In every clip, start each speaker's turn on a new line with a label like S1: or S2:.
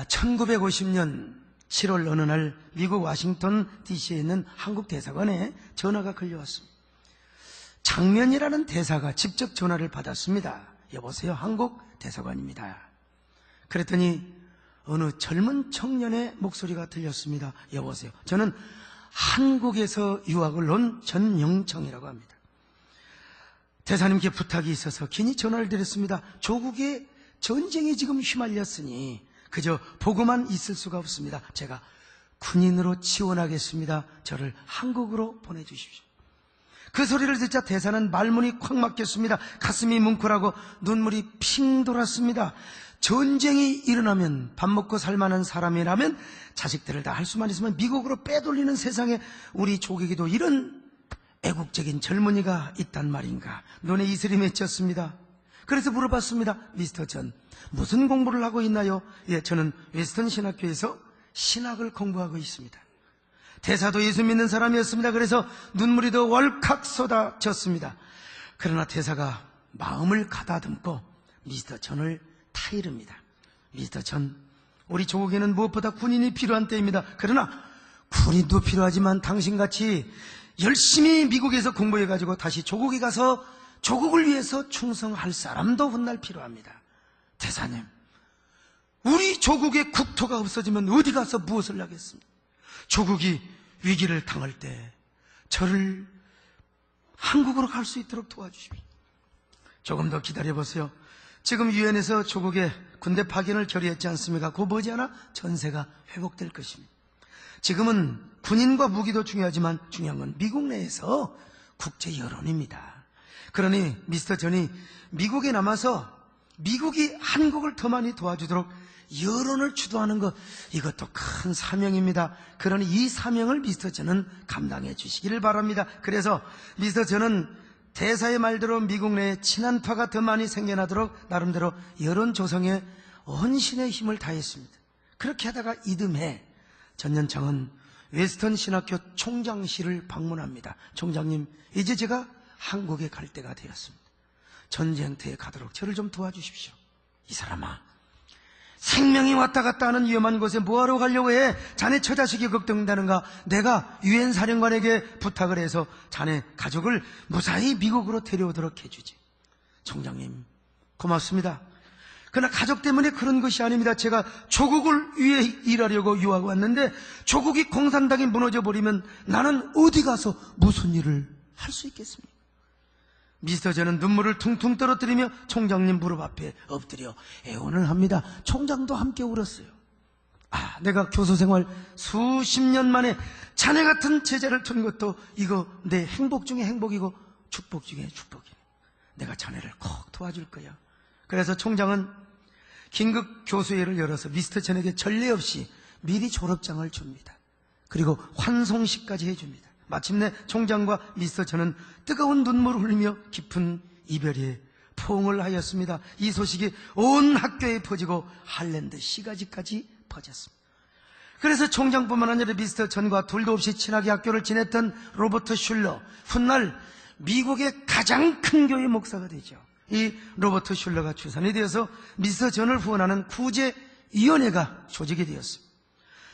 S1: 1950년 7월 어느 날 미국 워싱턴 DC에 있는 한국 대사관에 전화가 걸려왔습니다. 장면이라는 대사가 직접 전화를 받았습니다. 여보세요, 한국 대사관입니다. 그랬더니 어느 젊은 청년의 목소리가 들렸습니다. 여보세요, 저는 한국에서 유학을 온 전영청이라고 합니다. 대사님께 부탁이 있어서 긴히 전화를 드렸습니다. 조국의 전쟁이 지금 휘말렸으니 그저 보고만 있을 수가 없습니다. 제가 군인으로 지원하겠습니다. 저를 한국으로 보내주십시오. 그 소리를 듣자 대사는 말문이 콱 막혔습니다. 가슴이 뭉클하고 눈물이 핑 돌았습니다. 전쟁이 일어나면 밥 먹고 살만한 사람이라면 자식들을 다 할 수만 있으면 미국으로 빼돌리는 세상에 우리 조국에도 이런 애국적인 젊은이가 있단 말인가. 눈에 이슬이 맺혔습니다. 그래서 물어봤습니다. 미스터 전, 무슨 공부를 하고 있나요? 예, 저는 웨스턴 신학교에서 신학을 공부하고 있습니다. 대사도 예수 믿는 사람이었습니다. 그래서 눈물이 더 월칵 쏟아졌습니다. 그러나 대사가 마음을 가다듬고 미스터 전을 타이릅니다. 미스터 전, 우리 조국에는 무엇보다 군인이 필요한 때입니다. 그러나 군인도 필요하지만 당신같이 열심히 미국에서 공부해가지고 다시 조국에 가서 조국을 위해서 충성할 사람도 훗날 필요합니다. 대사님, 우리 조국의 국토가 없어지면 어디 가서 무엇을 하겠습니까? 조국이 위기를 당할 때 저를 한국으로 갈 수 있도록 도와주십시오. 조금 더 기다려보세요. 지금 유엔에서 조국의 군대 파견을 결의했지 않습니까? 그 머지않아 전세가 회복될 것입니다. 지금은 군인과 무기도 중요하지만 중요한 건 미국 내에서 국제 여론입니다. 그러니 미스터 전이 미국에 남아서 미국이 한국을 더 많이 도와주도록 여론을 주도하는 것, 이것도 큰 사명입니다. 그러니 이 사명을 미스터 전은 감당해 주시기를 바랍니다. 그래서 미스터 전은 대사의 말대로 미국 내에 친한파가 더 많이 생겨나도록 나름대로 여론 조성에 헌신의 힘을 다했습니다. 그렇게 하다가 이듬해 전년창은 웨스턴 신학교 총장실을 방문합니다. 총장님, 이제 제가 한국에 갈 때가 되었습니다. 전쟁터에 가도록 저를 좀 도와주십시오. 이 사람아, 생명이 왔다 갔다 하는 위험한 곳에 뭐하러 가려고 해? 자네 처자식이 걱정되는가? 내가 유엔 사령관에게 부탁을 해서 자네 가족을 무사히 미국으로 데려오도록 해주지. 총장님, 고맙습니다. 그러나 가족 때문에 그런 것이 아닙니다. 제가 조국을 위해 일하려고 유학 왔는데 조국이 공산당이 무너져버리면 나는 어디 가서 무슨 일을 할 수 있겠습니까? 미스터 전은 눈물을 퉁퉁 떨어뜨리며 총장님 무릎 앞에 엎드려 애원을 합니다. 총장도 함께 울었어요. 내가 교수생활 수십 년 만에 자네 같은 제자를 둔 것도 이거 내 행복 중에 행복이고 축복 중에 축복이네. 내가 자네를 꼭 도와줄 거야. 그래서 총장은 긴급 교수회를 열어서 미스터 전에게 전례 없이 미리 졸업장을 줍니다. 그리고 환송식까지 해줍니다. 마침내 총장과 미스터 전은 뜨거운 눈물을 흘리며 깊은 이별에 포옹을 하였습니다. 이 소식이 온 학교에 퍼지고 할랜드 시가지까지 퍼졌습니다. 그래서 총장뿐만 아니라 미스터 전과 둘도 없이 친하게 학교를 지냈던 로버트 슐러, 훗날 미국의 가장 큰 교회 목사가 되죠. 이 로버트 슐러가 추산이 되어서 미스터 전을 후원하는 구제위원회가 조직이 되었습니다.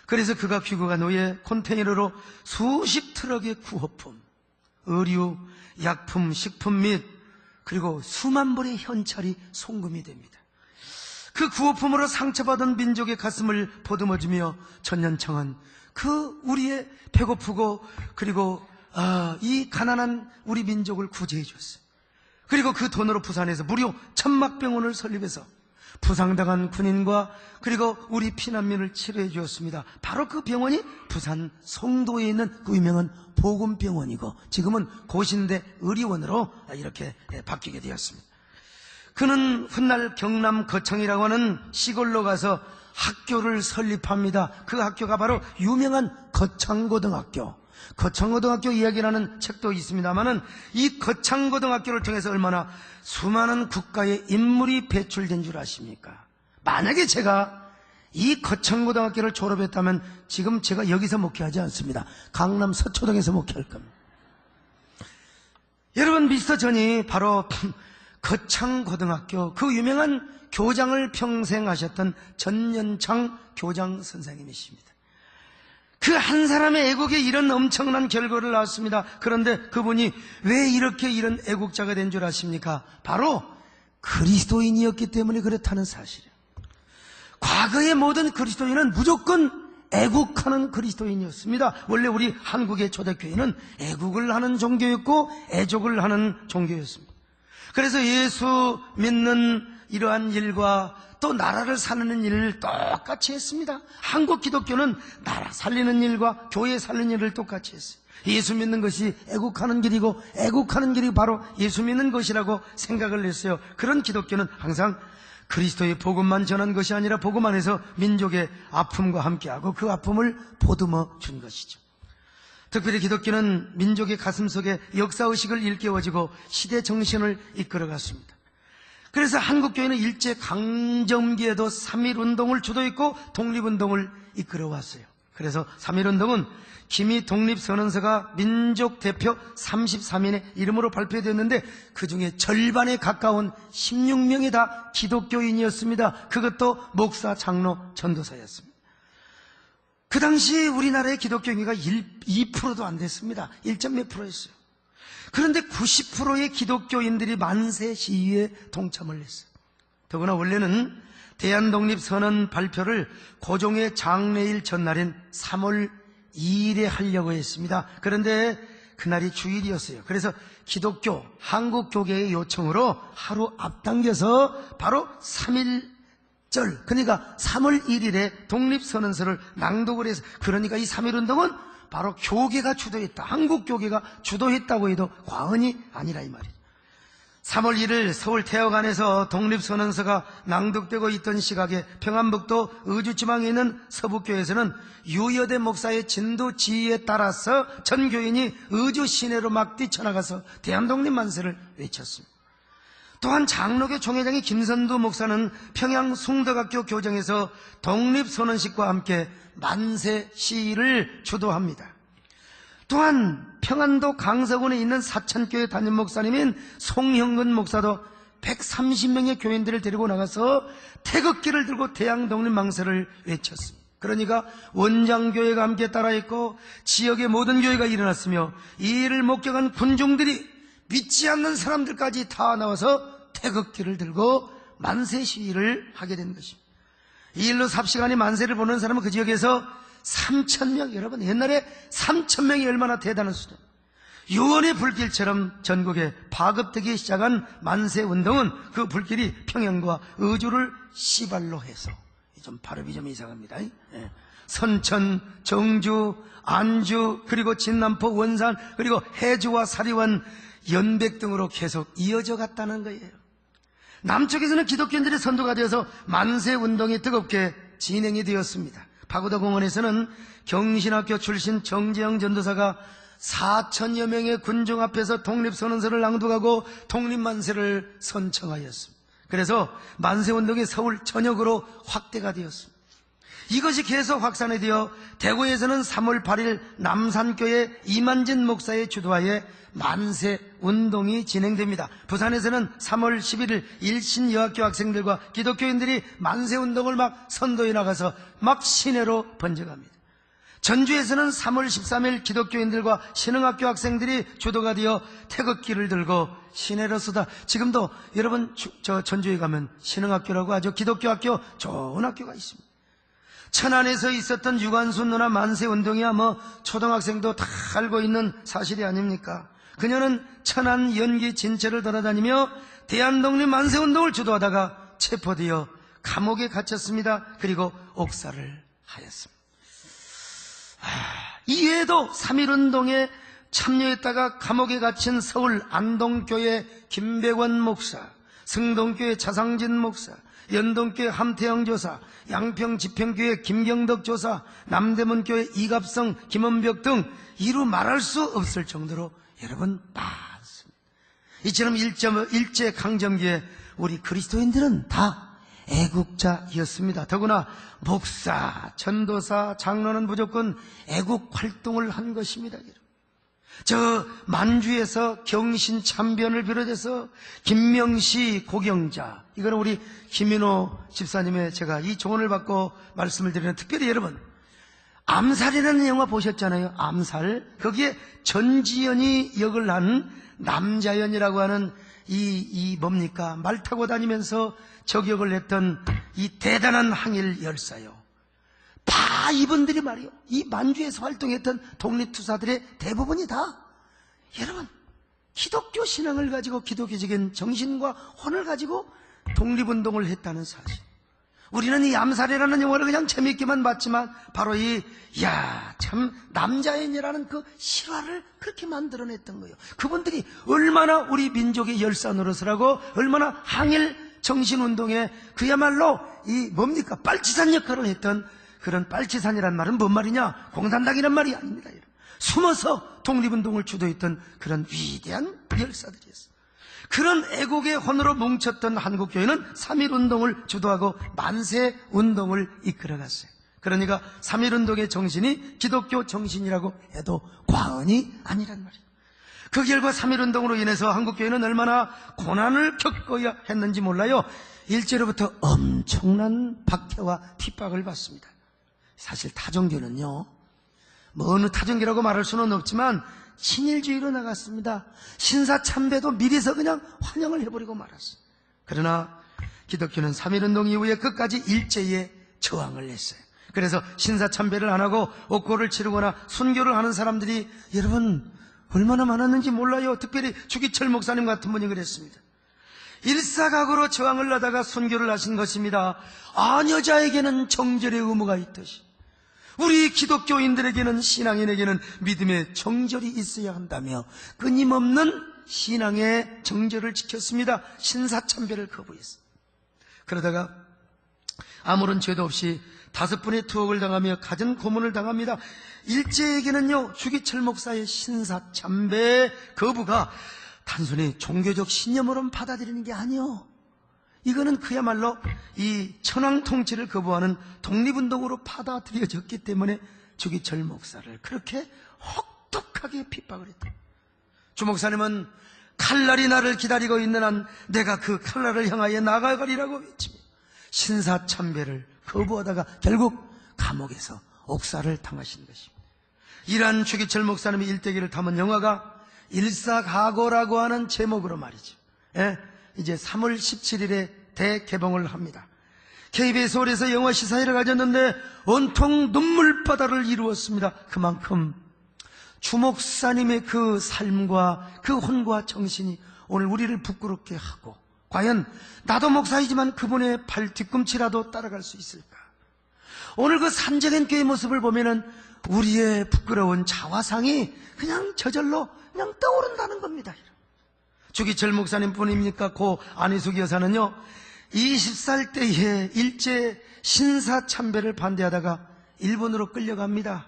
S1: 그래서 그가 귀국한 후에 컨테이너로 수십 트럭의 구호품, 의류, 약품, 식품 및 그리고 수만 벌의 현찰이 송금이 됩니다. 그 구호품으로 상처받은 민족의 가슴을 보듬어주며 전년청은 그 우리의 배고프고 그리고 이 가난한 우리 민족을 구제해 줬어요. 그리고 그 돈으로 부산에서 무료 천막병원을 설립해서 부상당한 군인과 그리고 우리 피난민을 치료해 주었습니다. 바로 그 병원이 부산 송도에 있는 그 유명한 보건병원이고 지금은 고신대 의료원으로 이렇게 바뀌게 되었습니다. 그는 훗날 경남 거창이라고 하는 시골로 가서 학교를 설립합니다. 그 학교가 바로 유명한 거창고등학교. 거창고등학교 이야기라는 책도 있습니다만은 이 거창고등학교를 통해서 얼마나 수많은 국가의 인물이 배출된 줄 아십니까? 만약에 제가 이 거창고등학교를 졸업했다면 지금 제가 여기서 목회하지 않습니다. 강남 서초동에서 목회할 겁니다. 여러분, 미스터 전이 바로 거창고등학교 그 유명한 교장을 평생 하셨던 전년창 교장 선생님이십니다. 그 한 사람의 애국에 이런 엄청난 결과를 낳았습니다. 그런데 그분이 왜 이렇게 이런 애국자가 된 줄 아십니까? 바로 그리스도인이었기 때문에 그렇다는 사실이에요. 과거의 모든 그리스도인은 무조건 애국하는 그리스도인이었습니다. 원래 우리 한국의 초대교회는 애국을 하는 종교였고 애족을 하는 종교였습니다. 그래서 예수 믿는 이러한 일과 또 나라를 살리는 일을 똑같이 했습니다. 한국 기독교는 나라 살리는 일과 교회 살리는 일을 똑같이 했어요. 예수 믿는 것이 애국하는 길이고 애국하는 길이 바로 예수 믿는 것이라고 생각을 했어요. 그런 기독교는 항상 그리스도의 복음만 전한 것이 아니라 복음 안에서 민족의 아픔과 함께하고 그 아픔을 보듬어 준 것이죠. 특별히 기독교는 민족의 가슴속에 역사의식을 일깨워주고 시대 정신을 이끌어갔습니다. 그래서 한국교회는 일제강점기에도 3.1운동을 주도했고 독립운동을 이끌어왔어요. 그래서 3.1운동은 기미 독립선언서가 민족 대표 33인의 이름으로 발표되었는데 그 중에 절반에 가까운 16명이 다 기독교인이었습니다. 그것도 목사, 장로, 전도사였습니다. 그 당시 우리나라의 기독교인이 2%도 안 됐습니다. 1몇 %였어요. 그런데 90%의 기독교인들이 만세 시위에 동참을 했어요. 더구나 원래는 대한독립선언 발표를 고종의 장례일 전날인 3월 2일에 하려고 했습니다. 그런데 그날이 주일이었어요. 그래서 기독교, 한국교계의 요청으로 하루 앞당겨서 바로 3.1절, 그러니까 3월 1일에 독립선언서를 낭독을 해서, 그러니까 이 3.1운동은 바로 교계가 주도했다, 한국교계가 주도했다고 해도 과언이 아니라 이 말이죠. 3월 1일 서울 태화관에서 독립선언서가 낭독되고 있던 시각에 평안북도 의주지방에 있는 서북교에서는 유여대 목사의 진도 지휘에 따라서 전 교인이 의주 시내로 막 뛰쳐나가서 대한독립 만세를 외쳤습니다. 또한 장로교 총회장인 김선두 목사는 평양 숭덕학교 교정에서 독립선언식과 함께 만세 시위를 주도합니다. 또한 평안도 강서군에 있는 사천교회 담임 목사님인 송형근 목사도 130명의 교인들을 데리고 나가서 태극기를 들고 대한독립망세를 외쳤습니다. 그러니까 원장교회가 함께 따라했고 지역의 모든 교회가 일어났으며 이 일을 목격한 군중들이 믿지 않는 사람들까지 다 나와서 태극기를 들고 만세 시위를 하게 된 것입니다. 이 일로 삽시간에 만세를 보는 사람은 그 지역에서 3,000명, 여러분 옛날에 3,000명이 얼마나 대단한 수준. 유언의 불길처럼 전국에 파급되기 시작한 만세운동은 그 불길이 평양과 의주를 시발로 해서, 좀 발음이 좀 이상합니다. 선천, 정주, 안주, 그리고 진남포, 원산, 그리고 해주와 사리원, 연백 등으로 계속 이어져 갔다는 거예요. 남쪽에서는 기독교인들이 선도가 되어서 만세운동이 뜨겁게 진행이 되었습니다. 파고다 공원에서는 경신학교 출신 정재영 전도사가 4,000여 명의 군중 앞에서 독립선언서를 낭독하고 독립만세를 선청하였습니다. 그래서 만세운동이 서울 전역으로 확대가 되었습니다. 이것이 계속 확산이 되어 대구에서는 3월 8일 남산교회 이만진 목사의 주도하에 만세운동이 진행됩니다. 부산에서는 3월 11일 일신여학교 학생들과 기독교인들이 만세운동을 막 선도해 나가서 막 시내로 번져갑니다. 전주에서는 3월 13일 기독교인들과 신흥학교 학생들이 주도가 되어 태극기를 들고 시내로 쏟아, 지금도 여러분 저 전주에 가면 신흥학교라고 아주 기독교 학교 좋은 학교가 있습니다. 천안에서 있었던 유관순 누나 만세운동이야 뭐 초등학생도 다 알고 있는 사실이 아닙니까? 그녀는 천안 연기 진체를 돌아다니며 대한독립 만세운동을 주도하다가 체포되어 감옥에 갇혔습니다. 그리고 옥살을 하였습니다. 이외에도 3.1운동에 참여했다가 감옥에 갇힌 서울 안동교회 김백원 목사, 승동교회 차상진 목사, 연동교회 함태영 조사, 양평 지평교회 김경덕 조사, 남대문교회 이갑성, 김원벽 등 이루 말할 수 없을 정도로 여러분 많습니다. 이처럼 일제강점기에 우리 그리스도인들은 다 애국자였습니다. 더구나 목사, 전도사, 장로는 무조건 애국 활동을 한 것입니다. 저 만주에서 경신 참변을 비롯해서 김명시 고경자, 이거는 우리 김민호 집사님의 제가 이 조언을 받고 말씀을 드리는, 특별히 여러분 암살이라는 영화 보셨잖아요. 암살. 거기에 전지현이 역을 한 남자연이라고 하는 이 뭡니까, 말 타고 다니면서 저격을 했던 이 대단한 항일 열사요. 다 이분들이 말이요, 이 만주에서 활동했던 독립투사들의 대부분이 다 여러분 기독교 신앙을 가지고, 기독교적인 정신과 혼을 가지고 독립운동을 했다는 사실. 우리는 이 암살이라는 영화를 그냥 재미있게만 봤지만 바로 참 남자연이라는 그 실화를 그렇게 만들어냈던 거예요. 그분들이 얼마나 우리 민족의 열사 노릇을 얼마나 항일 정신운동에 그야말로 뭡니까, 빨치산 역할을 했던, 그런 빨치산이란 말은 뭔 말이냐, 공산당이란 말이 아닙니다. 숨어서 독립운동을 주도했던 그런 위대한 열사들이었어요. 그런 애국의 혼으로 뭉쳤던 한국교회는 3.1운동을 주도하고 만세운동을 이끌어갔어요. 그러니까 3.1운동의 정신이 기독교 정신이라고 해도 과언이 아니란 말이에요. 그 결과 3.1운동으로 인해서 한국교회는 얼마나 고난을 겪어야 했는지 몰라요. 일제로부터 엄청난 박해와 핍박을 받습니다. 사실 타종교는요, 어느 타종교라고 말할 수는 없지만 친일주의로 나갔습니다. 신사참배도 미리서 그냥 환영을 해버리고 말았어요. 그러나 기독교는 3.1운동 이후에 끝까지 일제에 저항을 했어요. 그래서 신사참배를 안 하고 옥고를 치르거나 순교를 하는 사람들이 여러분 얼마나 많았는지 몰라요. 특별히 주기철 목사님 같은 분이 그랬습니다. 일사각오로 저항을 하다가 순교를 하신 것입니다. 아녀자에게는 정절의 의무가 있듯이 우리 기독교인들에게는, 신앙인에게는 믿음의 정절이 있어야 한다며 끊임없는 신앙의 정절을 지켰습니다. 신사참배를 거부했어요. 그러다가 아무런 죄도 없이 5번의 투옥을 당하며 갖은 고문을 당합니다. 일제에게는요, 주기철 목사의 신사참배 거부가 단순히 종교적 신념으로는 받아들이는 게 아니요, 이거는 그야말로 이 천황 통치를 거부하는 독립운동으로 받아들여졌기 때문에 주기철 목사를 그렇게 혹독하게 핍박을 했다. 주 목사님은 칼날이 나를 기다리고 있는 한 내가 그 칼날을 향하여 나아가리라고 외치며 신사참배를 거부하다가 결국 감옥에서 옥살을 당하신 것입니다. 이러한 주기철 목사님의 일대기를 담은 영화가 일사각오라고 하는 제목으로 말이죠, 이제 3월 17일에 대개봉을 합니다. KBS 홀에서 영화 시사회를 가졌는데 온통 눈물바다를 이루었습니다. 그만큼 주 목사님의 그 삶과 그 혼과 정신이 오늘 우리를 부끄럽게 하고, 과연 나도 목사이지만 그분의 발 뒤꿈치라도 따라갈 수 있을까? 오늘 그 산적인 교회 모습을 보면은 우리의 부끄러운 자화상이 그냥 저절로 그냥 떠오른다는 겁니다. 주기철 목사님 뿐입니까? 고 안희숙 여사는요, 20살 때에 일제 신사참배를 반대하다가 일본으로 끌려갑니다.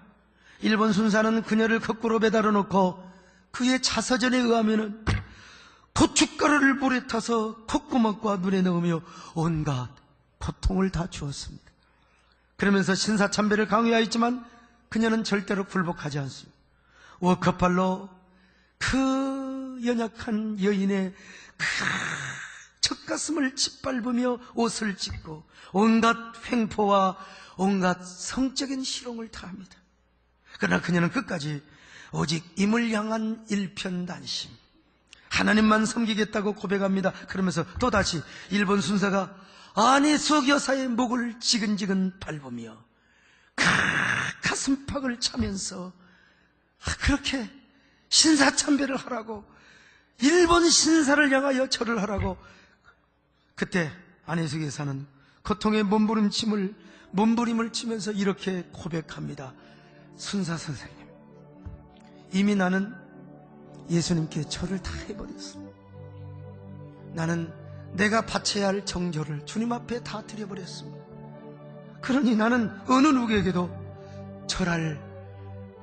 S1: 일본 순사는 그녀를 거꾸로 매달아 놓고 그의 자서전에 의하면은 고춧가루를 물에 타서 콧구멍과 눈에 넣으며 온갖 고통을 다 주었습니다. 그러면서 신사참배를 강요하였지만 그녀는 절대로 굴복하지 않습니다. 워커팔로 그 연약한 여인의 그 젖가슴을 짓밟으며 옷을 찢고 온갖 횡포와 온갖 성적인 희롱을 다합니다. 그러나 그녀는 끝까지 오직 임을 향한 일편단심, 하나님만 섬기겠다고 고백합니다. 그러면서 또다시 일본 순사가 안희숙 여사의 목을 지근지근 밟으며 가슴팍을 차면서 그렇게 신사참배를 하라고, 일본 신사를 향하여 절을 하라고. 그때 안희숙 여사는 고통의 몸부림을 치면서 이렇게 고백합니다. 순사 선생님, 이미 나는 예수님께 절을 다 해버렸어. 나는 내가 바쳐야 할 정조를 주님 앞에 다 드려버렸습니다. 그러니 나는 어느 누구에게도 절할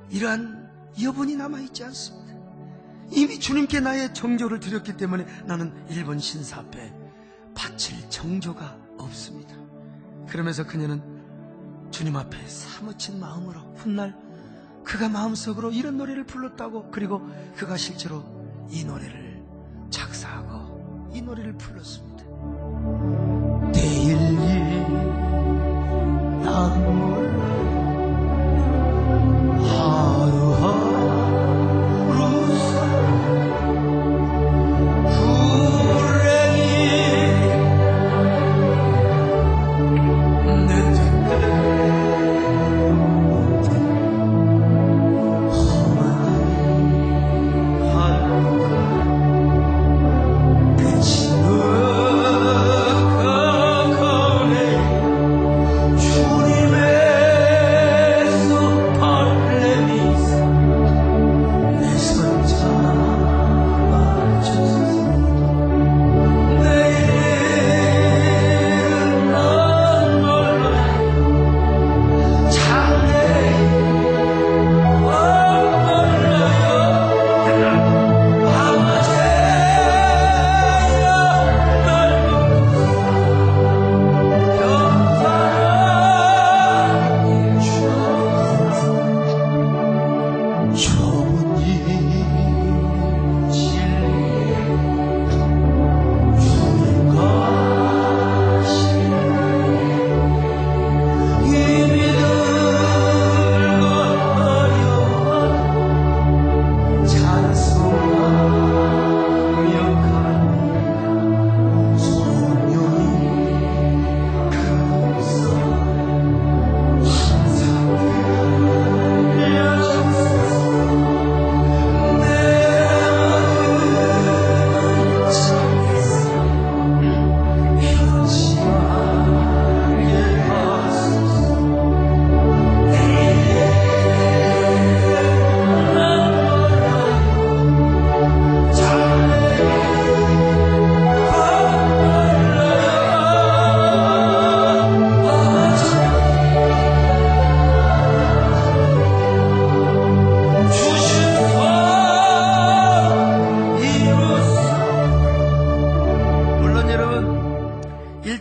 S1: 이러한 여분이 남아있지 않습니다. 이미 주님께 나의 정조를 드렸기 때문에 나는 일본 신사 앞에 바칠 정조가 없습니다. 그러면서 그녀는 주님 앞에 사무친 마음으로 훗날 그가 마음속으로 이런 노래를 불렀다고, 그리고 그가 실제로 이 노래를 작사하고 이 노래를 불렀습니다. 내일이 난 몰라 하루하루 불행이 내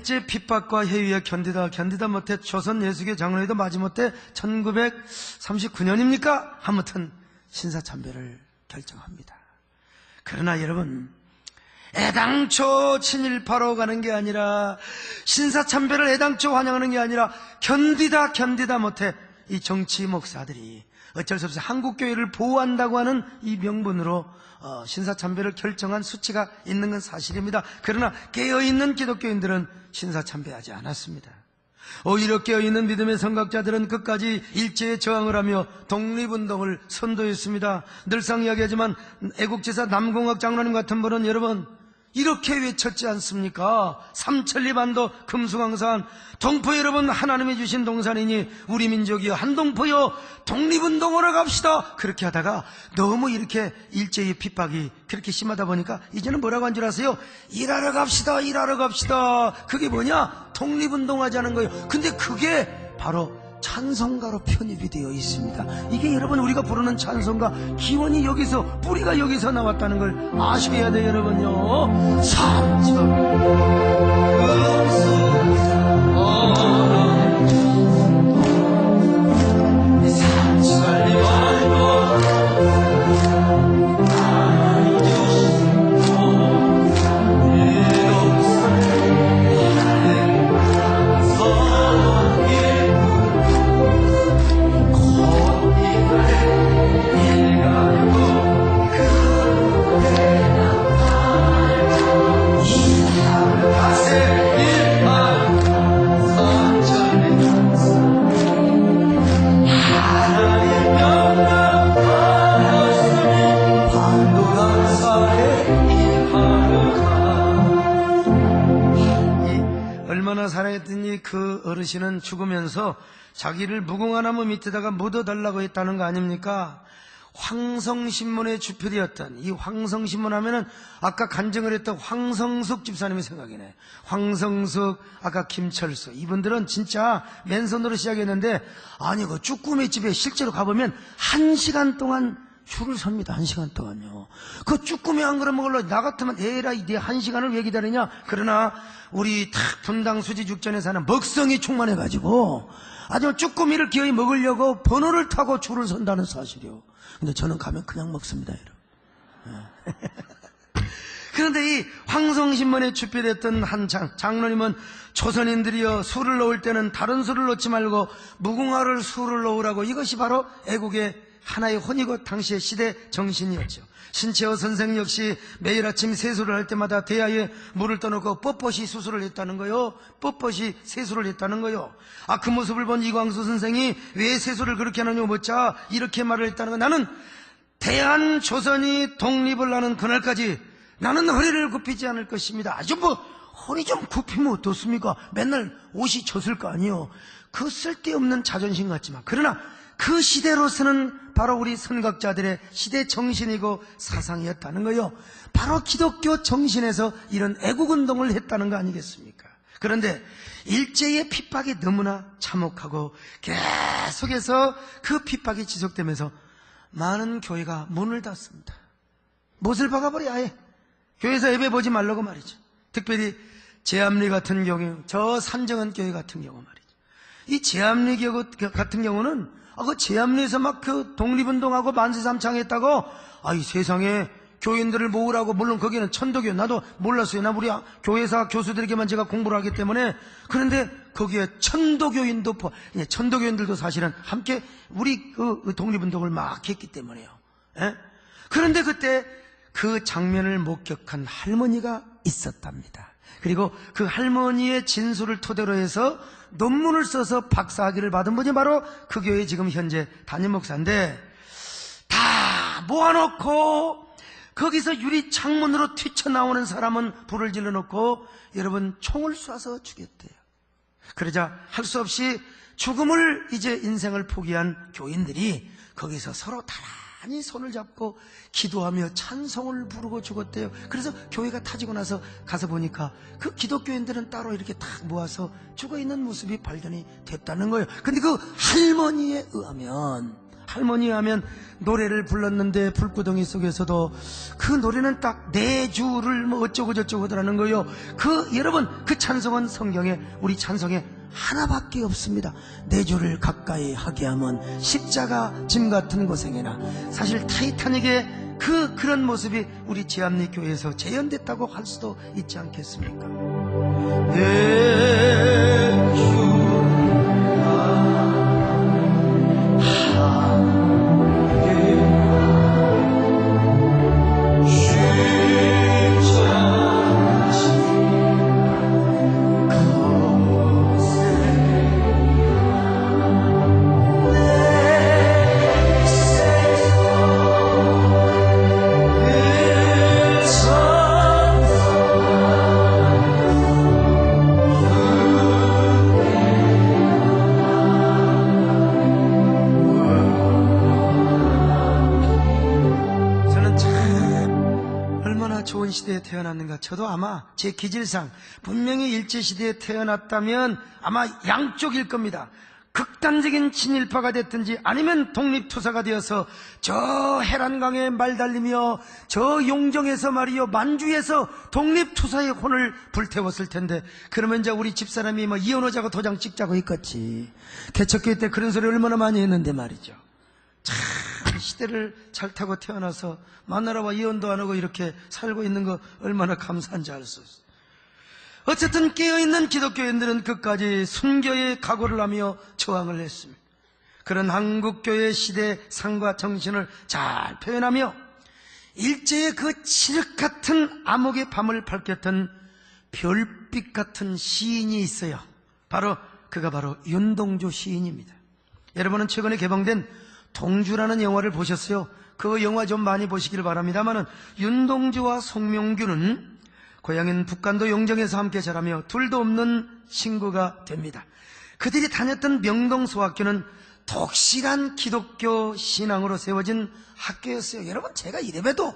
S1: 곁에 핍박과 해위에 견디다 못해 조선 예수교 장로회도 마지못해 1939년입니까? 아무튼 신사참배를 결정합니다. 그러나 여러분, 애당초 친일파로 가는 게 아니라, 신사참배를 애당초 환영하는 게 아니라, 견디다 못해 이 정치 목사들이 어쩔 수 없이 한국교회를 보호한다고 하는 이 명분으로 신사참배를 결정한 수치가 있는 건 사실입니다. 그러나 깨어있는 기독교인들은 신사참배하지 않았습니다. 오히려 깨어있는 믿음의 선각자들은 끝까지 일제에 저항을 하며 독립운동을 선도했습니다. 늘상 이야기하지만 애국지사 남공학 장로님 같은 분은 여러분 이렇게 외쳤지 않습니까? 삼천리반도 금수강산, 동포 여러분, 하나님이 주신 동산이니 우리 민족이여 한동포여 독립운동하러 갑시다. 그렇게 하다가 너무 이렇게 일제의 핍박이 그렇게 심하다 보니까 이제는 뭐라고 한 줄 아세요? 일하러 갑시다. 그게 뭐냐? 독립운동하자는 거예요. 근데 그게 바로 찬송가로 편입이 되어 있습니다. 이게 여러분 우리가 부르는 찬송가 기원이 여기서, 뿌리가 여기서 나왔다는 걸 아셔야 돼요. 여러분요. 얼마나 사랑했더니 그 어르신은 죽으면서 자기를 무궁화나무 밑에다가 묻어달라고 했다는 거 아닙니까? 황성신문에 주필이었던 이 황성신문 하면은 아까 간증을 했던 황성숙 집사님이 생각이네. 황성숙, 아까 김철수, 이분들은 진짜 맨손으로 시작했는데, 아니 그 쭈꾸미 집에 실제로 가보면 1시간 동안 줄을 섭니다. 1시간 동안요. 그 쭈꾸미 한 그릇 먹으려 나 같으면 에라이 내 1시간을 왜 기다리냐. 그러나 우리 탁 분당 수지 죽전에 사는 먹성이 충만해가지고 아주 쭈꾸미를 기어이 먹으려고 번호를 타고 줄을 선다는 사실이요. 근데 저는 가면 그냥 먹습니다, 여러분. 그런데 이 황성신문에 출필했던 한 장로님은 조선인들이여 술을 넣을 때는 다른 술을 넣지 말고 무궁화를 술을 넣으라고, 이것이 바로 애국의 하나의 혼이고 당시의 시대 정신이었죠. 신채호 선생 역시 매일 아침 세수를 할 때마다 대야에 물을 떠놓고 뻣뻣이 수술을 했다는 거요. 뻣뻣이 세수를 했다는 거요. 그 모습을 본 이광수 선생이 왜 세수를 그렇게 하느냐 묻자 이렇게 말을 했다는 거. 나는 대한조선이 독립을 하는 그날까지 나는 허리를 굽히지 않을 것입니다. 아주 허리 좀 굽히면 어떻습니까? 맨날 옷이 젖을 거 아니에요. 그 쓸데없는 자존심 같지만, 그러나 그 시대로서는 바로 우리 선각자들의 시대 정신이고 사상이었다는 거요. 바로 기독교 정신에서 이런 애국운동을 했다는 거 아니겠습니까? 그런데 일제의 핍박이 너무나 참혹하고 계속해서 그 핍박이 지속되면서 많은 교회가 문을 닫습니다. 못을 박아버려 아예. 교회에서 예배 보지 말라고 말이죠. 특별히 제암리 같은 경우, 저 산정한 교회 같은 경우 말이죠. 이 제암리 교회 같은 경우는 그 제암리에서 막 그 독립운동하고 만세삼창했다고 이 세상에 교인들을 모으라고. 물론 거기는 천도교, 나도 몰랐어요. 나 우리 교회사 교수들에게만 제가 공부를 하기 때문에. 그런데 거기에 천도교인도 천도교인들도 사실은 함께 우리 그 독립운동을 막 했기 때문에요. 예? 그런데 그때 그 장면을 목격한 할머니가 있었답니다. 그리고 그 할머니의 진술을 토대로 해서 논문을 써서 박사학위를 받은 분이 바로 그 교회 지금 현재 담임 목사인데, 다 모아놓고 거기서 유리 창문으로 튀쳐나오는 사람은 불을 질러놓고 여러분 총을 쏴서 죽였대요. 그러자 할 수 없이 죽음을 이제 인생을 포기한 교인들이 거기서 서로 나란히 손을 잡고 기도하며 찬송을 부르고 죽었대요. 그래서 교회가 타지고 나서 가서 보니까 그 기독교인들은 따로 이렇게 딱 모아서 죽어있는 모습이 발견이 됐다는 거예요. 근데 그 할머니에 의하면 노래를 불렀는데 불구덩이 속에서도 그 노래는 딱 네 주를 어쩌고 저쩌고 하더라는 거예요. 여러분 그 찬송은 성경에, 우리 찬송에 하나밖에 없습니다. 네 주를 가까이 하게 하면 십자가 짐 같은 고생이나. 사실 타이타닉의 그런 모습이 우리 제암리 교회에서 재현됐다고 할 수도 있지 않겠습니까? 네 주 시대에 태어났는가. 저도 아마 제 기질상 분명히 일제시대에 태어났다면 아마 양쪽일 겁니다. 극단적인 친일파가 됐든지 아니면 독립투사가 되어서 저 해란강에 말 달리며 저 용정에서 말이요 만주에서 독립투사의 혼을 불태웠을 텐데, 그러면 이제 우리 집사람이 이혼하자고 도장 찍자고 했겠지. 개척교회 때 그런 소리 얼마나 많이 했는데 말이죠. 참 시대를 잘 타고 태어나서 마누라와 이혼도 안 하고 이렇게 살고 있는 거 얼마나 감사한지 알 수 있어요. 어쨌든 깨어있는 기독교인들은 끝까지 순교의 각오를 하며 저항을 했습니다. 그런 한국교회 시대 상과 정신을 잘 표현하며 일제의 그 칠흑 같은 암흑의 밤을 밝혔던 별빛 같은 시인이 있어요. 그가 바로 윤동주 시인입니다. 여러분은 최근에 개봉된 동주라는 영화를 보셨어요? 그 영화 좀 많이 보시길 바랍니다만은 윤동주와 송명규는 고향인 북간도 용정에서 함께 자라며 둘도 없는 친구가 됩니다. 그들이 다녔던 명동소학교는 독실한 기독교 신앙으로 세워진 학교였어요. 여러분, 제가 이래봬도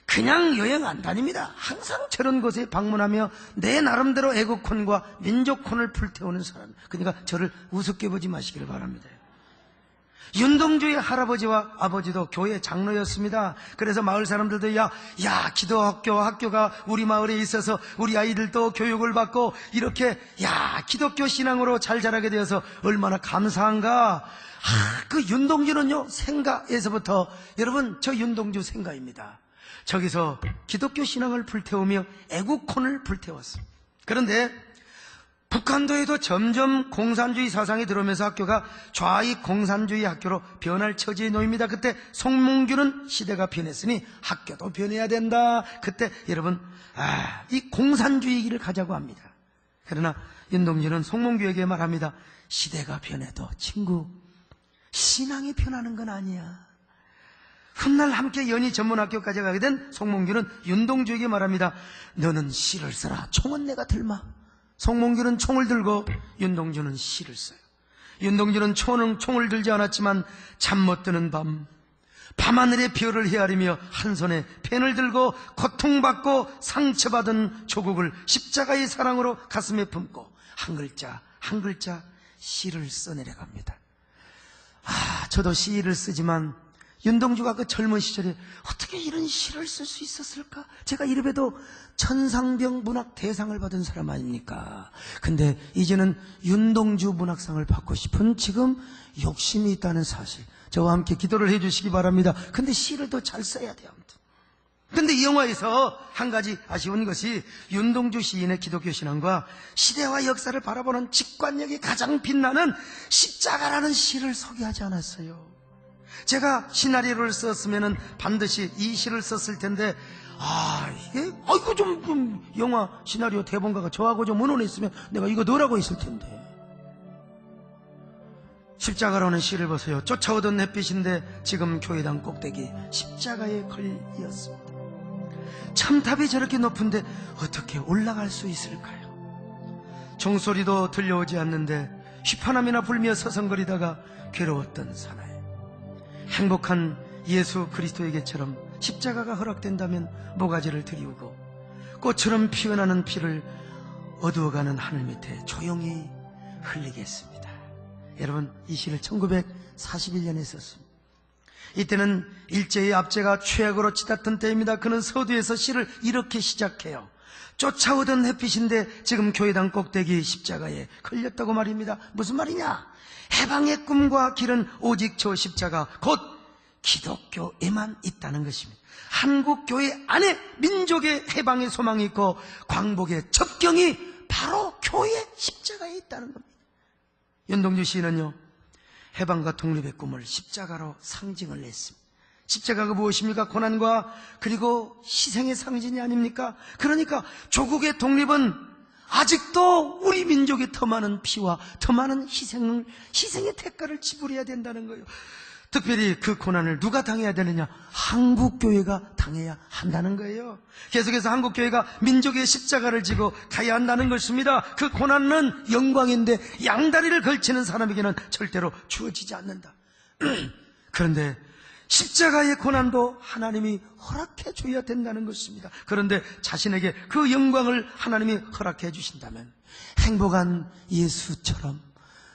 S1: 그냥 여행 안 다닙니다. 항상 저런 곳에 방문하며 내 나름대로 애국혼과 민족혼을 불태우는 사람. 그러니까 저를 우습게 보지 마시길 바랍니다. 윤동주의 할아버지와 아버지도 교회 장로였습니다. 그래서 마을 사람들도 야 학교가 우리 마을에 있어서 우리 아이들도 교육을 받고 이렇게 기독교 신앙으로 잘 자라게 되어서 얼마나 감사한가. 그 윤동주는요, 생가에서부터, 여러분, 저 윤동주 생가입니다. 저기서 기독교 신앙을 불태우며 애국혼을 불태웠습니다. 그런데 북한도에도 점점 공산주의 사상이 들어오면서 학교가 좌익 공산주의 학교로 변할 처지에 놓입니다. 그때 송몽규는 시대가 변했으니 학교도 변해야 된다. 그때 여러분 이 공산주의 길을 가자고 합니다. 그러나 윤동주는 송몽규에게 말합니다. 시대가 변해도 친구, 신앙이 변하는 건 아니야. 훗날 함께 연희 전문학교까지 가게 된 송몽규는 윤동주에게 말합니다. 너는 시를 써라. 총은 내가 들마. 송몽규는 총을 들고 윤동주는 시를 써요. 윤동주는 총을 들지 않았지만 잠 못 드는 밤하늘의 별을 헤아리며 한 손에 펜을 들고 고통받고 상처받은 조국을 십자가의 사랑으로 가슴에 품고 한 글자 한 글자 시를 써내려갑니다. 저도 시를 쓰지만 윤동주가 그 젊은 시절에 어떻게 이런 시를 쓸 수 있었을까? 제가 이래봬도 천상병 문학 대상을 받은 사람 아닙니까? 근데 이제는 윤동주 문학상을 받고 싶은 지금 욕심이 있다는 사실, 저와 함께 기도를 해주시기 바랍니다. 근데 시를 더 잘 써야 돼요. 아무튼. 근데 이 영화에서 한 가지 아쉬운 것이 윤동주 시인의 기독교 신앙과 시대와 역사를 바라보는 직관력이 가장 빛나는 십자가라는 시를 소개하지 않았어요. 제가 시나리오를 썼으면 반드시 이 시를 썼을 텐데, 이거 좀 영화 시나리오 대본가가 저하고 좀 의논했으면 내가 이거 넣으라고 했을 텐데. 십자가라는 시를 보세요. 쫓아오던 햇빛인데 지금 교회당 꼭대기 십자가에 걸렸습니다. 첨탑이 저렇게 높은데 어떻게 올라갈 수 있을까요? 종소리도 들려오지 않는데 휘파람이나 불며 서성거리다가 괴로웠던 사나이. 행복한 예수 그리스도에게처럼 십자가가 허락된다면 모가지를 들이우고 꽃처럼 피어나는 피를 어두워가는 하늘 밑에 조용히 흘리겠습니다. 여러분, 이 시를 1941년에 썼습니다. 이때는 일제의 압제가 최악으로 치닫던 때입니다. 그는 서두에서 시를 이렇게 시작해요. 쫓아오던 햇빛인데 지금 교회당 꼭대기 십자가에 걸렸다고 말입니다. 무슨 말이냐? 해방의 꿈과 길은 오직 저 십자가, 곧 기독교에만 있다는 것입니다. 한국교회 안에 민족의 해방의 소망이 있고 광복의 접경이 바로 교회 십자가에 있다는 겁니다. 윤동주 시인은요, 해방과 독립의 꿈을 십자가로 상징을 냈습니다. 십자가가 무엇입니까? 고난과 그리고 희생의 상징이 아닙니까? 그러니까 조국의 독립은 아직도 우리 민족의 더 많은 피와 더 많은 희생의 대가를 지불해야 된다는 거예요. 특별히 그 고난을 누가 당해야 되느냐? 한국교회가 당해야 한다는 거예요. 계속해서 한국교회가 민족의 십자가를 지고 가야 한다는 것입니다. 그 고난은 영광인데 양다리를 걸치는 사람에게는 절대로 주어지지 않는다. 그런데 십자가의 고난도 하나님이 허락해 줘야 된다는 것입니다. 그런데 자신에게 그 영광을 하나님이 허락해 주신다면 행복한 예수처럼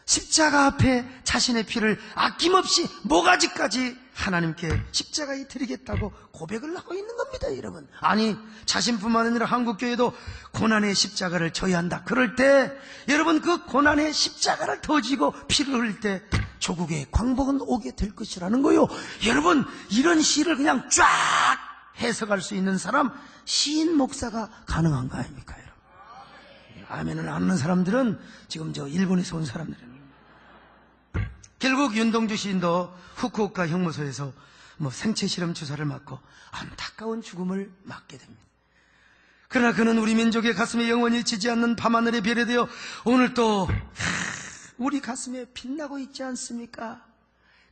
S1: 십자가 앞에 자신의 피를 아낌없이 모가지까지 하나님께 십자가에 드리겠다고 고백을 하고 있는 겁니다, 여러분. 아니, 자신뿐만 아니라 한국교회도 고난의 십자가를 져야 한다. 그럴 때 여러분, 그 고난의 십자가를 더 지고 피를 흘릴 때 조국의 광복은 오게 될 것이라는 거요. 여러분, 이런 시를 그냥 쫙 해석할 수 있는 사람, 시인 목사가 가능한 거 아닙니까, 여러분? 아멘을 안 하는 사람들은 지금 저 일본에서 온 사람들은. 결국 윤동주 시인도 후쿠오카 형무소에서 생체 실험 주사를 맞고 안타까운 죽음을 맞게 됩니다. 그러나 그는 우리 민족의 가슴에 영원히 지지 않는 밤하늘의 별이 되어 오늘 또 우리 가슴에 빛나고 있지 않습니까?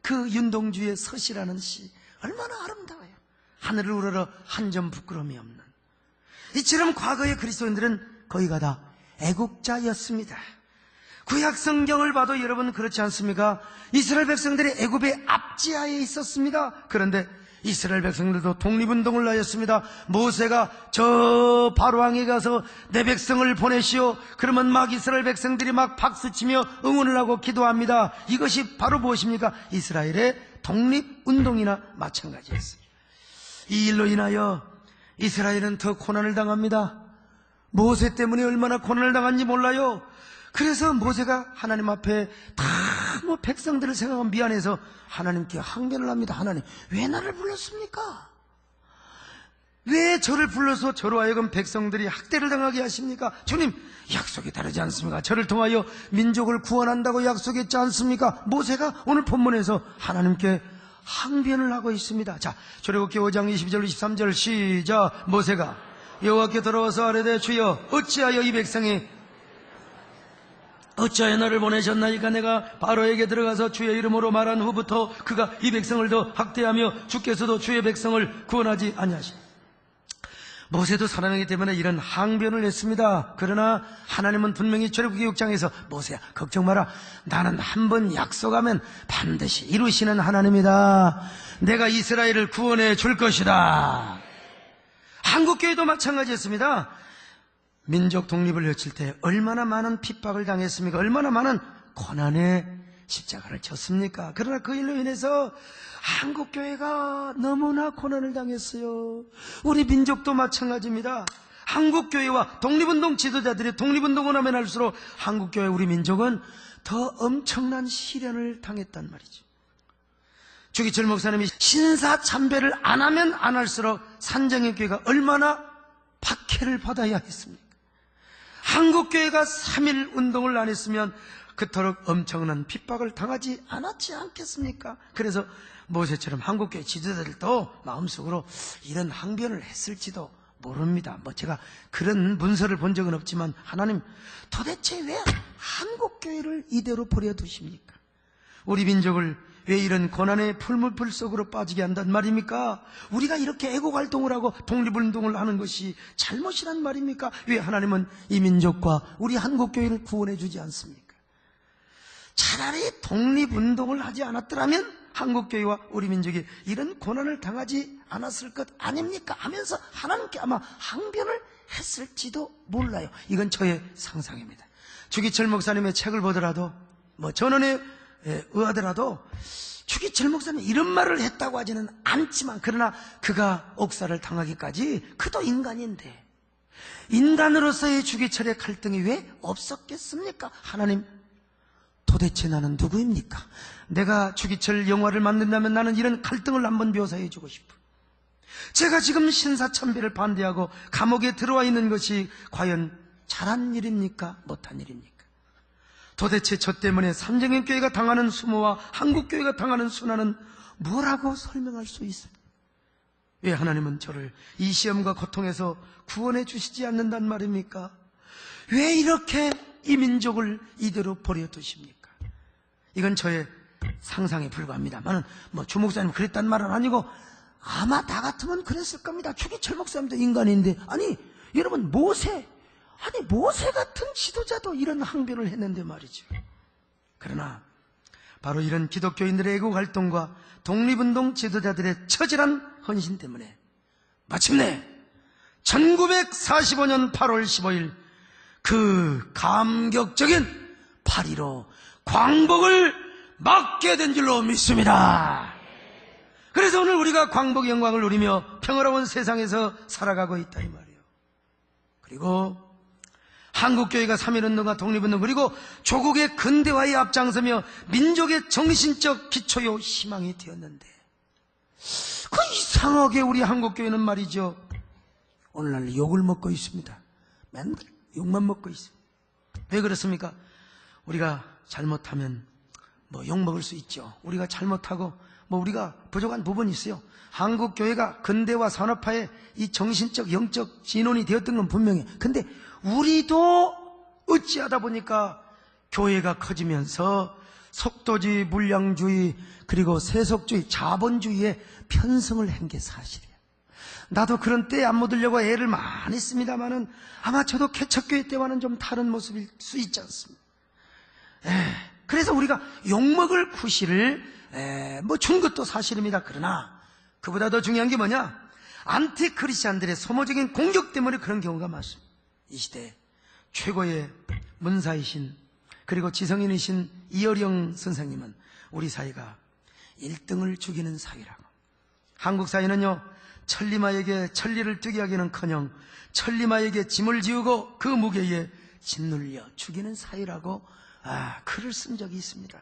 S1: 그 윤동주의 서시라는 시 얼마나 아름다워요. 하늘을 우러러 한 점 부끄러움이 없는. 이처럼 과거의 그리스도인들은 거의가 다 애국자였습니다. 구약 성경을 봐도 여러분 그렇지 않습니까? 이스라엘 백성들이 애굽의 압제하에 있었습니다. 그런데 이스라엘 백성들도 독립운동을 하였습니다. 모세가 저 바로왕에 가서 내 백성을 보내시오. 그러면 막 이스라엘 백성들이 막 박수치며 응원을 하고 기도합니다. 이것이 바로 무엇입니까? 이스라엘의 독립운동이나 마찬가지였어요. 이 일로 인하여 이스라엘은 더 고난을 당합니다. 모세 때문에 얼마나 고난을 당한지 몰라요. 그래서 모세가 하나님 앞에 다 백성들을 생각하면 미안해서 하나님께 항변을 합니다. 하나님, 왜 나를 불렀습니까? 왜 저를 불러서 저로 하여금 백성들이 학대를 당하게 하십니까? 주님, 약속이 다르지 않습니까? 저를 통하여 민족을 구원한다고 약속했지 않습니까? 모세가 오늘 본문에서 하나님께 항변을 하고 있습니다. 자, 출애굽기 5장 22절 23절 시작. 모세가 여호와께 돌아와서 아뢰되 주여 어찌하여 이 백성이 어찌하여 너를 보내셨나이까? 내가 바로에게 들어가서 주의 이름으로 말한 후부터 그가 이 백성을 더 학대하며 주께서도 주의 백성을 구원하지 아니하시니. 모세도 사람이기 때문에 이런 항변을 했습니다. 그러나 하나님은 분명히 출애굽기 6장에서 모세야 걱정 마라, 나는 한번 약속하면 반드시 이루시는 하나님이다. 내가 이스라엘을 구원해 줄 것이다. 한국교회도 마찬가지였습니다. 민족 독립을 외칠 때 얼마나 많은 핍박을 당했습니까? 얼마나 많은 고난의 십자가를 졌습니까? 그러나 그 일로 인해서 한국교회가 너무나 고난을 당했어요. 우리 민족도 마찬가지입니다. 한국교회와 독립운동 지도자들이 독립운동을 하면 할수록 한국교회 우리 민족은 더 엄청난 시련을 당했단 말이죠. 주기철 목사님이 신사참배를 안 하면 안 할수록 산정의 교회가 얼마나 박해를 받아야 했습니까? 한국교회가 3.1 운동을 안 했으면 그토록 엄청난 핍박을 당하지 않았지 않겠습니까? 그래서 모세처럼 한국교회 지도자들도 마음속으로 이런 항변을 했을지도 모릅니다. 제가 그런 문서를 본 적은 없지만 하나님, 도대체 왜 한국교회를 이대로 버려두십니까? 우리 민족을 왜 이런 고난의 풀무불 속으로 빠지게 한단 말입니까? 우리가 이렇게 애국활동을 하고 독립운동을 하는 것이 잘못이란 말입니까? 왜 하나님은 이 민족과 우리 한국교회를 구원해 주지 않습니까? 차라리 독립운동을 하지 않았더라면 한국교회와 우리 민족이 이런 고난을 당하지 않았을 것 아닙니까? 하면서 하나님께 아마 항변을 했을지도 몰라요. 이건 저의 상상입니다. 주기철 목사님의 책을 보더라도 전원에 의하더라도 주기철 목사님 이런 말을 했다고 하지는 않지만, 그러나 그가 옥살을 당하기까지 그도 인간인데 인간으로서의 주기철의 갈등이 왜 없었겠습니까? 하나님, 도대체 나는 누구입니까? 내가 주기철 영화를 만든다면 나는 이런 갈등을 한번 묘사해 주고 싶어. 제가 지금 신사참배를 반대하고 감옥에 들어와 있는 것이 과연 잘한 일입니까? 못한 일입니까? 도대체 저 때문에 삼정연교회가 당하는 수모와 한국교회가 당하는 수난은 뭐라고 설명할 수 있습니까? 왜 하나님은 저를 이 시험과 고통에서 구원해 주시지 않는단 말입니까? 왜 이렇게 이 민족을 이대로 버려두십니까? 이건 저의 상상에 불과합니다만 주 목사님 그랬단 말은 아니고 아마 나 같으면 그랬을 겁니다. 주기철 목사님도 인간인데, 아니 여러분, 모세 같은 지도자도 이런 항변을 했는데 말이죠. 그러나 바로 이런 기독교인들의 애국활동과 독립운동 지도자들의 처절한 헌신 때문에 마침내 1945년 8월 15일 그 감격적인 8.15 광복을 맞게 된 줄로 믿습니다. 그래서 오늘 우리가 광복의 영광을 누리며 평화로운 세상에서 살아가고 있다 이 말이에요. 그리고 한국교회가 3.1운동과 독립운동, 그리고 조국의 근대화에 앞장서며 민족의 정신적 기초요 희망이 되었는데, 그 이상하게 우리 한국교회는 말이죠, 오늘날 욕을 먹고 있습니다. 맨날 욕만 먹고 있습니다. 왜 그렇습니까? 우리가 잘못하면 욕 먹을 수 있죠. 우리가 잘못하고 우리가 부족한 부분이 있어요. 한국교회가 근대화 산업화의 이 정신적 영적 진원이 되었던 건 분명해. 근데 우리도 어찌하다 보니까 교회가 커지면서 속도주의, 물량주의, 그리고 세속주의, 자본주의에 편성을 한 게 사실이에요. 나도 그런 때에 안 묻으려고 애를 많이 씁니다만은 아마 저도 개척교회 때와는 좀 다른 모습일 수 있지 않습니까? 그래서 우리가 욕먹을 구실을 준 것도 사실입니다. 그러나 그보다 더 중요한 게 뭐냐? 안티크리스찬들의 소모적인 공격 때문에 그런 경우가 많습니다. 이 시대에 최고의 문사이신 그리고 지성인이신 이어령 선생님은 우리 사회가 1등을 죽이는 사회라고. 한국 사회는요, 천리마에게 천리를 뛰게 하기는커녕 천리마에게 짐을 지우고 그 무게에 짓눌려 죽이는 사회라고 글을 쓴 적이 있습니다.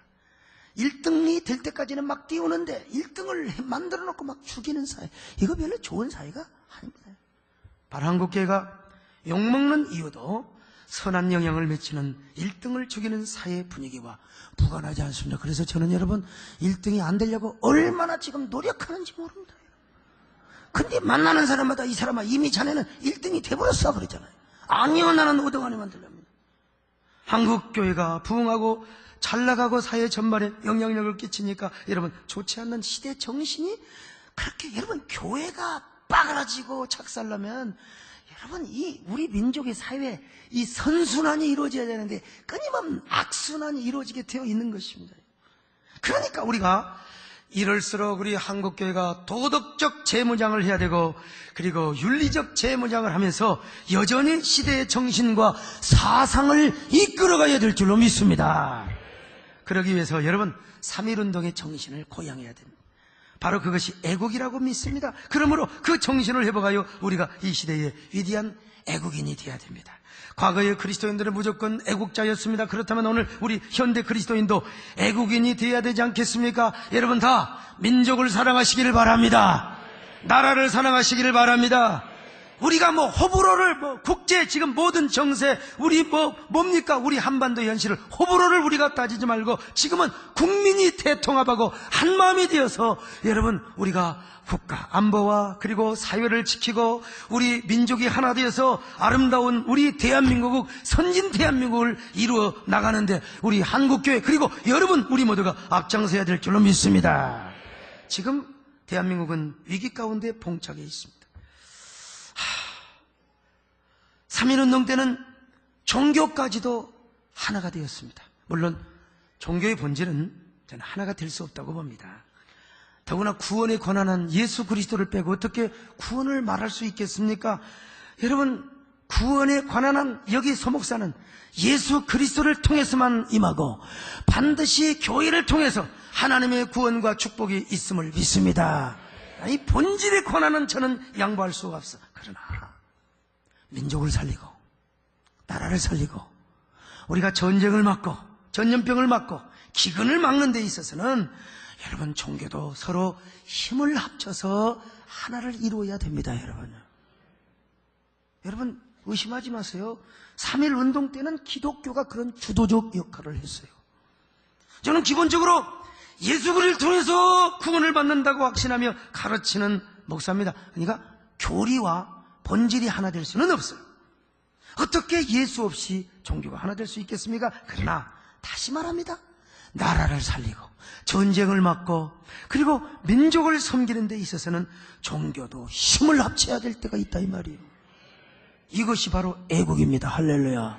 S1: 1등이 될 때까지는 막 띄우는데 1등을 만들어 놓고 막 죽이는 사회, 이거 별로 좋은 사회가 아닙니다. 바로 한국교회가 욕먹는 이유도 선한 영향을 미치는 1등을 죽이는 사회 분위기와 무관하지 않습니다. 그래서 저는 여러분 1등이 안 되려고 얼마나 지금 노력하는지 모릅니다. 근데 만나는 사람마다 이 사람아 이미 자네는 1등이 돼버렸어 그러잖아요. 아니요, 나는 5등 안에만 들랍니다. 한국교회가 부흥하고 잘나가고 사회 전반에 영향력을 끼치니까 여러분 좋지 않는 시대 정신이 그렇게, 여러분 교회가 빠그라지고 착살나면 여러분 이 우리 민족의 사회에 이 선순환이 이루어져야 되는데 끊임없는 악순환이 이루어지게 되어 있는 것입니다. 그러니까 우리가 이럴수록 우리 한국교회가 도덕적 재무장을 해야 되고 그리고 윤리적 재무장을 하면서 여전히 시대의 정신과 사상을 이끌어가야 될 줄로 믿습니다. 그러기 위해서 여러분 3.1운동의 정신을 고양해야 됩니다. 바로 그것이 애국이라고 믿습니다. 그러므로 그 정신을 회복하여 우리가 이 시대의 위대한 애국인이 되어야 됩니다. 과거의 그리스도인들은 무조건 애국자였습니다. 그렇다면 오늘 우리 현대 그리스도인도 애국인이 되어야 되지 않겠습니까? 여러분 다 민족을 사랑하시기를 바랍니다. 나라를 사랑하시기를 바랍니다. 우리가 호불호를 국제 지금 모든 정세 우리 뭡니까? 우리 한반도 현실을 호불호를 우리가 따지지 말고 지금은 국민이 대통합하고 한마음이 되어서 여러분 우리가 국가 안보와 그리고 사회를 지키고 우리 민족이 하나 되어서 아름다운 우리 대한민국 선진 대한민국을 이루어 나가는데 우리 한국교회 그리고 여러분 우리 모두가 앞장서야 될 줄로 믿습니다. 지금 대한민국은 위기 가운데 봉착해 있습니다. 3.1운동 때는 종교까지도 하나가 되었습니다. 물론 종교의 본질은 저는 하나가 될 수 없다고 봅니다. 더구나 구원에 권한한 예수 그리스도를 빼고 어떻게 구원을 말할 수 있겠습니까? 여러분 구원에 관한한 여기 소목사는 예수 그리스도를 통해서만 임하고 반드시 교회를 통해서 하나님의 구원과 축복이 있음을 믿습니다. 이 본질에 관한은 저는 양보할 수가 없어. 그러나 민족을 살리고 나라를 살리고 우리가 전쟁을 막고 전염병을 막고 기근을 막는 데 있어서는 여러분 종교도 서로 힘을 합쳐서 하나를 이루어야 됩니다. 여러분 의심하지 마세요. 3.1운동 때는 기독교가 그런 주도적 역할을 했어요. 저는 기본적으로 예수 그리스도를 통해서 구원을 받는다고 확신하며 가르치는 목사입니다. 그러니까 교리와 본질이 하나 될 수는 없어요. 어떻게 예수 없이 종교가 하나 될 수 있겠습니까? 그러나 다시 말합니다. 나라를 살리고 전쟁을 막고 그리고 민족을 섬기는 데 있어서는 종교도 힘을 합쳐야 될 때가 있다 이 말이에요. 이것이 바로 애국입니다. 할렐루야.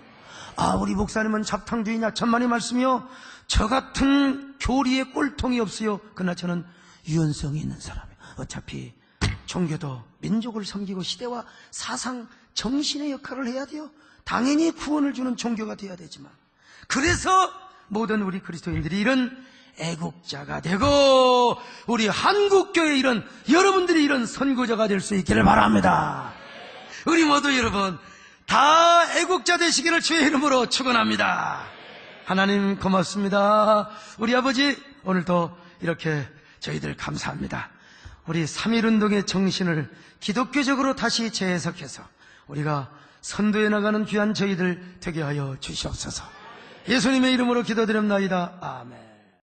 S1: 우리 목사님은 잡탕주의냐 천만의 말씀이요. 저 같은 교리의 꼴통이 없어요. 그러나 저는 유연성이 있는 사람이에요. 어차피 종교도 민족을 섬기고 시대와 사상 정신의 역할을 해야 돼요. 당연히 구원을 주는 종교가 돼야 되지만 그래서 모든 우리 그리스도인들이 이런 애국자가 되고 우리 한국교회 이런 여러분들이 이런 선구자가 될 수 있기를 바랍니다. 우리 모두 여러분 다 애국자 되시기를 주의 이름으로 축원합니다. 하나님 고맙습니다. 우리 아버지 오늘도 이렇게 저희들 감사합니다. 우리 3.1운동의 정신을 기독교적으로 다시 재해석해서 우리가 선도해 나가는 귀한 저희들 되게 하여 주시옵소서. 예수님의 이름으로 기도드립나이다. 아멘.